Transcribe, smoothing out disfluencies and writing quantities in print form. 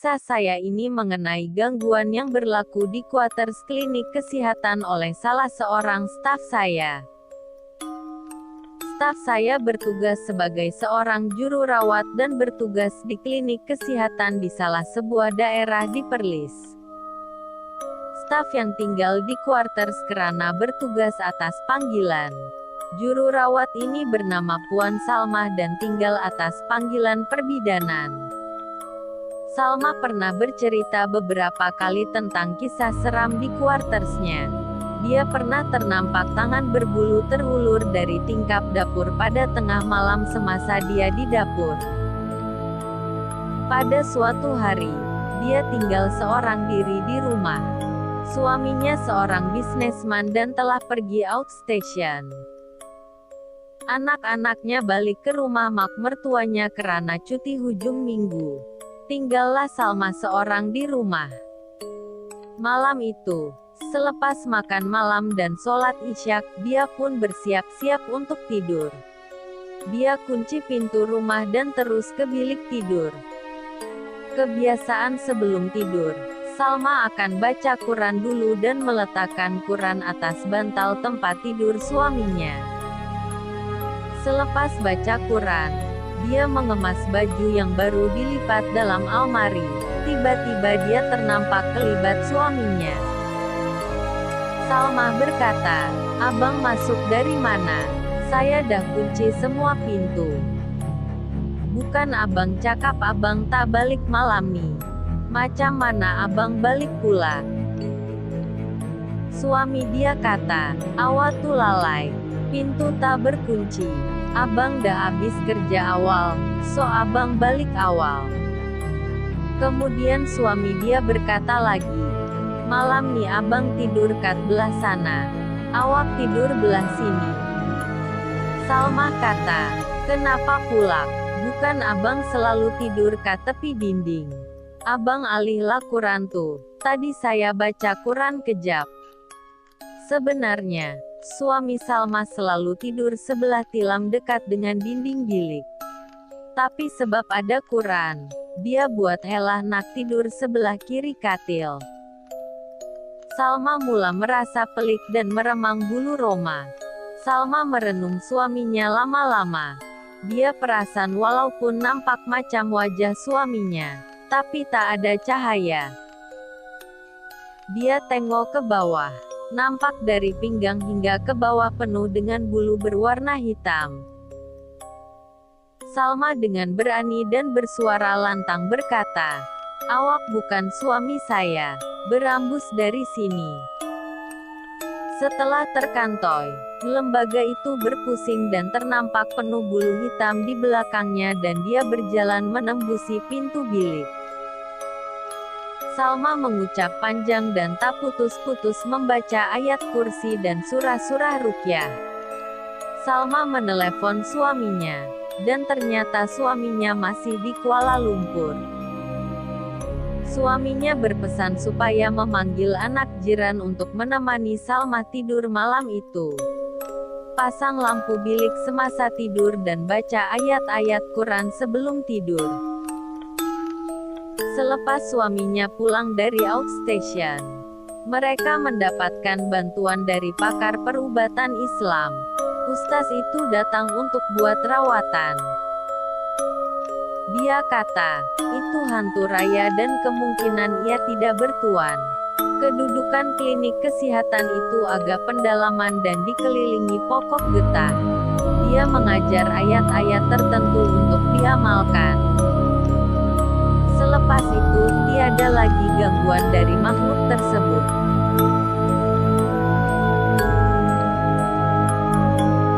Kisah saya ini mengenai gangguan yang berlaku di quarters klinik kesehatan oleh salah seorang staf saya. Staf saya bertugas sebagai seorang juru rawat dan bertugas di klinik kesehatan di salah sebuah daerah di Perlis. Staf yang tinggal di quarters kerana bertugas atas panggilan. Juru rawat ini bernama Puan Salma dan tinggal atas panggilan perbidanan. Salma pernah bercerita beberapa kali tentang kisah seram di quartersnya. Dia pernah ternampak tangan berbulu terulur dari tingkap dapur pada tengah malam semasa dia di dapur. Pada suatu hari, dia tinggal seorang diri di rumah. Suaminya seorang bisnisman dan telah pergi outstation. Anak-anaknya balik ke rumah mak mertuanya kerana cuti hujung minggu. Tinggallah Salma seorang di rumah. Malam itu, selepas makan malam dan sholat isyak, dia pun bersiap-siap untuk tidur. Dia kunci pintu rumah dan terus ke bilik tidur. Kebiasaan sebelum tidur, Salma akan baca Quran dulu dan meletakkan Quran atas bantal tempat tidur suaminya. Selepas baca Quran, dia mengemas baju yang baru dilipat dalam almari. Tiba-tiba dia ternampak kelibat suaminya. Salma berkata, "Abang masuk dari mana? Saya dah kunci semua pintu." "Bukan abang cakap abang tak balik malam ni. Macam mana abang balik pula?" Suami dia kata, "Awak tu lalai. Pintu tak berkunci. Abang dah habis kerja awal, so abang balik awal." Kemudian suami dia berkata lagi, "Malam ni abang tidur kat belah sana. Awak tidur belah sini." Salma kata, "Kenapa pula? Bukan abang selalu tidur kat tepi dinding. Abang alihlah Quran tu. Tadi saya baca Quran kejap." Sebenarnya, suami Salma selalu tidur sebelah tilam dekat dengan dinding bilik. Tapi sebab ada Quran, dia buat helah nak tidur sebelah kiri katil. Salma mula merasa pelik dan meremang bulu roma. Salma merenung suaminya lama-lama. Dia perasan walaupun nampak macam wajah suaminya, tapi tak ada cahaya. Dia tengok ke bawah. Nampak dari pinggang hingga ke bawah penuh dengan bulu berwarna hitam. Salma dengan berani dan bersuara lantang berkata, "Awak bukan suami saya. Berambus dari sini." Setelah terkantoi, lembaga itu berpusing dan ternampak penuh bulu hitam di belakangnya dan dia berjalan menembusi pintu bilik. Salma mengucap panjang dan tak putus-putus membaca ayat kursi dan surah-surah ruqyah. Salma menelepon suaminya, dan ternyata suaminya masih di Kuala Lumpur. Suaminya berpesan supaya memanggil anak jiran untuk menemani Salma tidur malam itu. Pasang lampu bilik semasa tidur dan baca ayat-ayat Quran sebelum tidur. Selepas suaminya pulang dari outstation, mereka mendapatkan bantuan dari pakar perubatan Islam. Ustaz itu datang untuk buat rawatan. Dia kata, itu hantu raya dan kemungkinan ia tidak bertuan. Kedudukan klinik kesehatan itu agak pendalaman dan dikelilingi pokok getah. Dia mengajar ayat-ayat tertentu untuk diamalkan. Selepas itu, tiada lagi gangguan dari makhluk tersebut.